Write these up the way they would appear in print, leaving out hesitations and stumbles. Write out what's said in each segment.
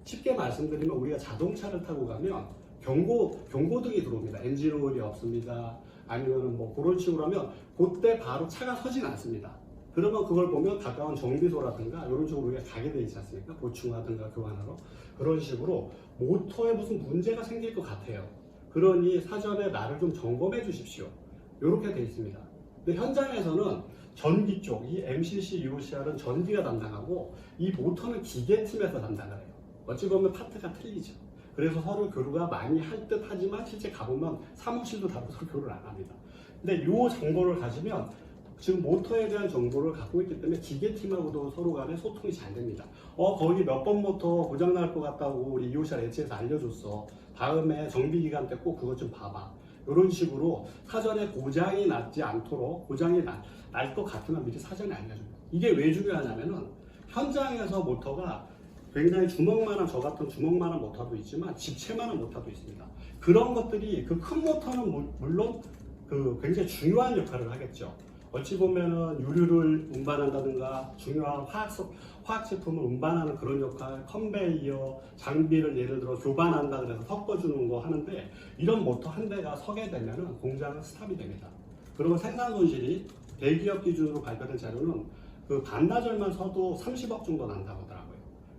쉽게 말씀드리면 우리가 자동차를 타고 가면 경고등이 들어옵니다. 엔진 오일이 없습니다. 아니면 뭐 그런 식으로 하면 그때 바로 차가 서진 않습니다. 그러면 그걸 보면 가까운 정비소라든가 이런 쪽으로 우리가 가게 되어 있지 않습니까? 보충하든가 교환하러. 그런 식으로 모터에 무슨 문제가 생길 것 같아요. 그러니 사전에 나를 좀 점검해 주십시오. 이렇게 되어 있습니다. 근데 현장에서는 전기 쪽, 이 MCC, UOCR은 전기가 담당하고 이 모터는 기계팀에서 담당을 해요. 어찌 보면 파트가 틀리죠. 그래서 서로 교류가 많이 할 듯 하지만 실제 가보면 사무실도 다르고 서로 교류를 안 합니다. 근데 이 정보를 가지면 지금 모터에 대한 정보를 갖고 있기 때문에 기계팀하고도 서로 간에 소통이 잘 됩니다. 거기 몇 번 모터 고장날 것 같다고 우리 이오시아 엣지에서 알려줬어. 다음에 정비기간 때 꼭 그것 좀 봐봐. 이런 식으로 사전에 고장이 나지 않도록 고장이 날 것 같으면 미리 사전에 알려줍니다. 이게 왜 중요하냐면은 현장에서 모터가 굉장히 주먹만한 저 같은 주먹만한 모터도 있지만 집채만한 모터도 있습니다. 그런 것들이 그 큰 모터는 물론 그 굉장히 중요한 역할을 하겠죠. 어찌 보면은 유류를 운반한다든가 중요한 화학 제품을 운반하는 그런 역할, 컨베이어, 장비를 예를 들어 교반한다 그래서 섞어주는 거 하는데 이런 모터 한 대가 서게 되면은 공장은 스탑이 됩니다. 그리고 생산 손실이 대기업 기준으로 발표된 자료는 그 반나절만 서도 30억 정도 난다고 하더라고요.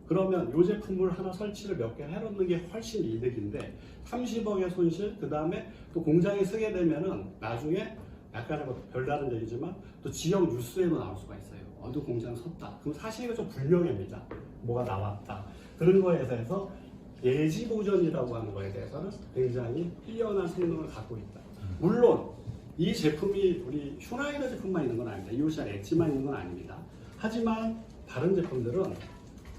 그러면 이 제품을 하나 설치를 몇 개 해놓는 게 훨씬 이득인데 30억의 손실, 그 다음에 또 공장에 쓰게 되면은 나중에 약간의 뭐 별다른 얘기지만 또 지역 뉴스에도 나올 수가 있어요. 어느 공장 섰다. 그럼 사실은 좀 불명예입니다. 뭐가 나왔다. 그런 거에 대해서 예지보전이라고 하는 거에 대해서는 굉장히 뛰어난 성능을 갖고 있다. 물론 이 제품이 우리 슈나이더 제품만 있는 건 아닙니다. 이오시아 엣지만 있는 건 아닙니다. 하지만 다른 제품들은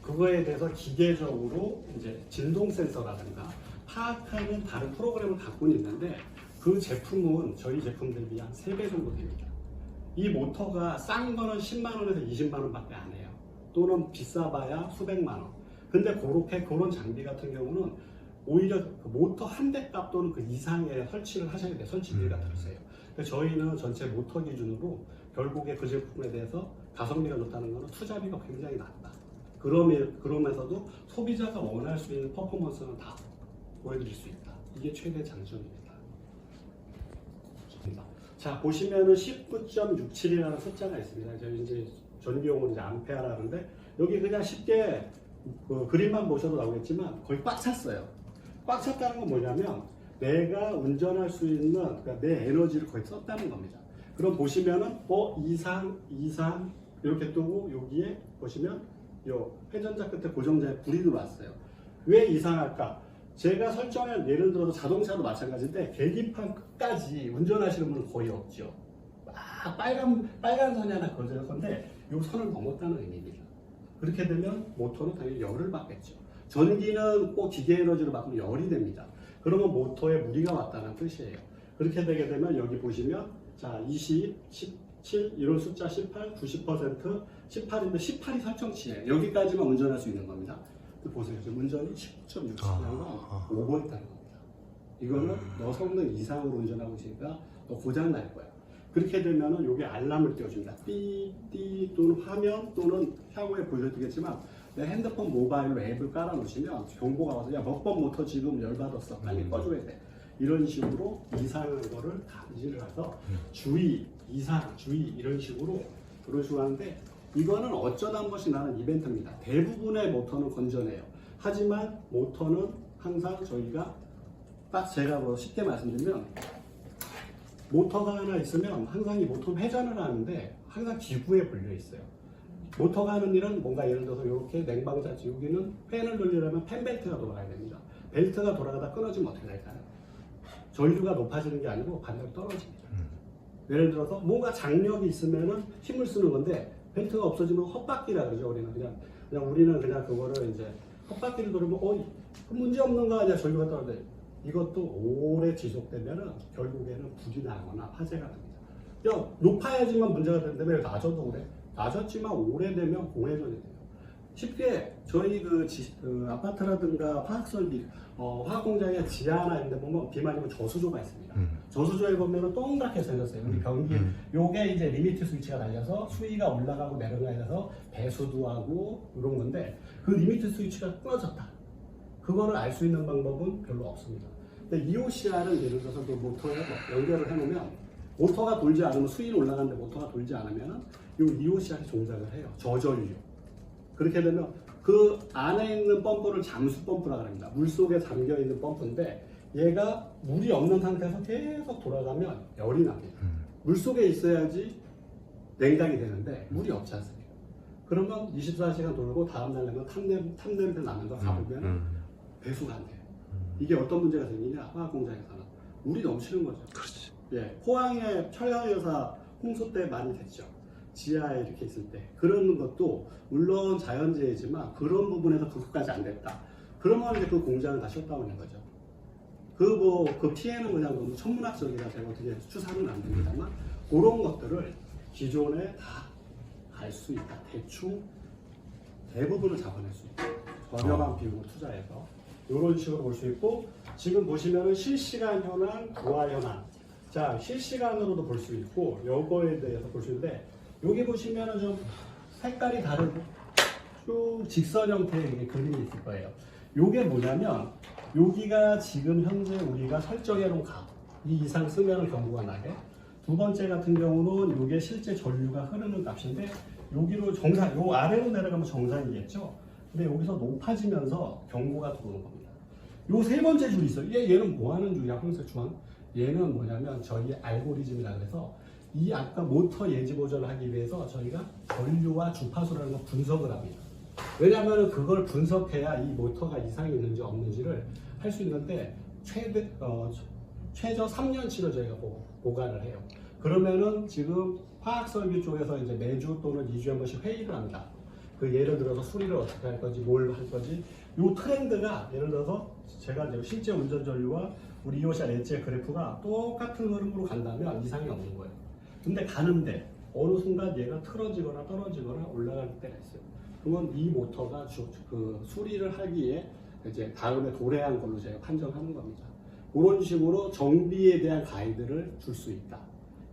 그거에 대해서 기계적으로 이제 진동 센서라든가 파악하는 다른 프로그램을 갖고 있는데 그 제품은 저희 제품들에 비해 한 3배 정도 됩니다. 이 모터가 싼 거는 10만 원에서 20만 원밖에 안 해요. 또는 비싸봐야 수백만 원. 근데 그런 장비 같은 경우는 오히려 그 모터 한 대 값 또는 그 이상의 설치를 하셔야 돼요. 설치비가 들으세요. 저희는 전체 모터 기준으로 결국에 그 제품에 대해서 가성비가 좋다는 거는 투자비가 굉장히 낮다. 그러면서도 소비자가 원할 수 있는 퍼포먼스는 다 보여드릴 수 있다. 이게 최대 장점입니다. 자, 보시면은 19.67이라는 숫자가 있습니다. 저희 이제 전기용은 이제 암페어라는데 여기 그냥 쉽게 그 그림만 보셔도 나오겠지만 거의 꽉 찼어요. 꽉 찼다는 건 뭐냐면 내가 운전할 수 있는 그러니까 내 에너지를 거의 썼다는 겁니다. 그럼 보시면은 이상 이렇게 뜨고 여기에 보시면 요 회전자 끝에 고정자에 불이 들어왔어요. 왜 이상할까? 제가 설정한 예를 들어서 자동차도 마찬가지인데 계기판 끝까지 운전하시는 분은 거의 없죠. 막 빨간 선이 하나 그어질 건데 이 선을 넘었다는 의미입니다. 그렇게 되면 모터는 당연히 열을 받겠죠. 전기는 꼭 기계 에너지로 바꾸면 열이 됩니다. 그러면 모터에 무리가 왔다는 뜻이에요. 그렇게 되게 되면 여기 보시면 자 20, 17 이런 숫자 18, 90%, 18인데 18이 설정치예요. 여기까지만 운전할 수 있는 겁니다. 보세요. 지금 운전이 19.6면 오고 있다는 겁니다. 이거는 너 성능 이상으로 운전하고 있으니까 너 고장 날 거야. 그렇게 되면은 여기 알람을 띄워줍니다. 띠 또는 화면 또는 향후에 보여드리겠지만 내 핸드폰 모바일로 앱을 깔아놓으시면 정보가 와서 야 몇 번 모터 지금 열받았어. 빨리 꺼줘야 돼. 이런 식으로 이상한 거를 감지를 해서 주의, 이상, 주의 이런 식으로 하는데 이거는 어쩌다 한 번씩 나는 이벤트입니다. 대부분의 모터는 건전해요. 하지만 모터는 항상 저희가 딱 제가 뭐 쉽게 말씀드리면 모터가 하나 있으면 항상 이 모터는 회전을 하는데 항상 기구에 불려 있어요. 모터가 하는 일은 뭔가 예를 들어서 이렇게 냉방자지 여기는 팬을 돌리려면 팬 벨트가 돌아가야 됩니다. 벨트가 돌아가다 끊어지면 어떻게 될까요? 전류가 높아지는 게 아니고 반대로 떨어집니다. 예를 들어서 뭔가 장력이 있으면은 힘을 쓰는 건데 벨트가 없어지면 헛바퀴라 그러죠. 우리는 그냥 그거를 이제 헛바퀴를 돌리면 문제 없는가 하냐 전류가 떨어져. 이것도 오래 지속되면은 결국에는 불이 나거나 화재가 됩니다. 야 높아야지만 문제가 되는데 왜 낮아도 그래? 낮았지만 오래되면 공회전이 돼요. 쉽게 저희 그 아파트라든가 화학설비, 화학공장의 지하나 이런 데 보면 비 맞으면 저수조가 있습니다. 저수조에 보면 동그랗게 생겼어요. 우리 변기, 요게 이제 리미트 스위치가 달려서 수위가 올라가고 내려가야 돼서 배수도 하고 이런 건데 그 리미트 스위치가 끊어졌다. 그거를 알 수 있는 방법은 별로 없습니다. 근데 EOCR은 예를 들어서 그 모터에 연결을 해놓으면 모터가 돌지 않으면 수위는 올라가는데 모터가 돌지 않으면 이 EOCR이 종작을 해요. 저전류. 그렇게 되면 그 안에 있는 펌프를 잠수 펌프라고 합니다. 물 속에 잠겨 있는 펌프인데 얘가 물이 없는 상태에서 계속 돌아가면 열이 납니다. 물 속에 있어야지 냉각이 되는데 물이 없지 않습니까? 그러면 24시간 돌고 다음날 되면 탑냄새 나면서 가보면 배수가 안 돼요. 이게 어떤 문제가 생기냐? 화학 공장에서는 물이 넘치는 거죠. 그렇지. 예, 포항에 철강여사 홍수 때 많이 됐죠. 지하에 이렇게 있을 때 그런 것도 물론 자연재해지만 그런 부분에서 그것까지 안 됐다. 그러면 이제 그 공장을 다 셧다운인 거죠. 그 피해는 그냥 너무 천문학적이라 제가 어떻게 추산은 안 됩니다만 그런 것들을 기존에 다 알 수 있다. 대충 대부분을 잡아낼 수 있다. 저렴한 비용을 투자해서 이런 식으로 볼 수 있고 지금 보시면은 실시간 현황, 부하 현황. 자, 실시간으로도 볼 수 있고 요거에 대해서 볼 수 있는데 여기 보시면은 좀 색깔이 다르고 쭉 직선 형태의 그림이 있을 거예요. 요게 뭐냐면 여기가 지금 현재 우리가 설정해 놓은 값. 이 이상 쓰면 경고가 나게. 두 번째 같은 경우는 요게 실제 전류가 흐르는 값인데 여기로 정상, 요 아래로 내려가면 정상이겠죠. 근데 여기서 높아지면서 경고가 들어오는 겁니다. 요 세 번째 줄이 있어요. 얘는 뭐 하는 줄이야? 황색 중앙. 얘는 뭐냐면 저희 알고리즘이라 그래서 이 아까 모터 예지 보전을 하기 위해서 저희가 전류와 주파수라는 걸 분석을 합니다. 왜냐하면 그걸 분석해야 이 모터가 이상이 있는지 없는지를 할 수 있는데 최저 3년치를 저희가 보관을 해요. 그러면은 지금 화학설비 쪽에서 이제 매주 또는 2주에 한 번씩 회의를 합니다. 그 예를 들어서 수리를 어떻게 할 건지, 뭘 할 건지, 요 트렌드가 예를 들어서 제가 이제 실제 운전 전류와 우리 EOCR 엣지의 그래프가 똑같은 흐름으로 간다면 이상이 없는 거예요. 근데 가는데 어느 순간 얘가 틀어지거나 떨어지거나 올라갈 때가 있어요. 그러면 이 모터가 그 수리를 하기에 이제 다음에 도래한 걸로 제가 판정하는 겁니다. 그런 식으로 정비에 대한 가이드를 줄 수 있다.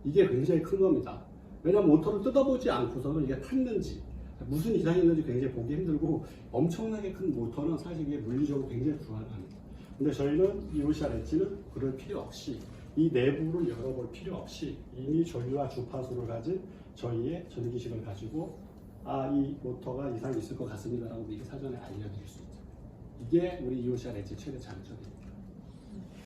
이게 굉장히 큰 겁니다. 왜냐하면 모터를 뜯어보지 않고서는 이게 탔는지 무슨 이상이 있는지 굉장히 보기 힘들고 엄청나게 큰 모터는 사실 이게 물리적으로 굉장히 불안합니다. 근데 저희는 EOCR 엣지는 그럴 필요 없이 이 내부를 열어볼 필요 없이 이미 전류와 주파수를 가진 저희의 전기식을 가지고 이 모터가 이상이 있을 것 같습니다라고 미리 사전에 알려드릴 수 있죠. 이게 우리 EOCR 엣지 최대 장점입니다.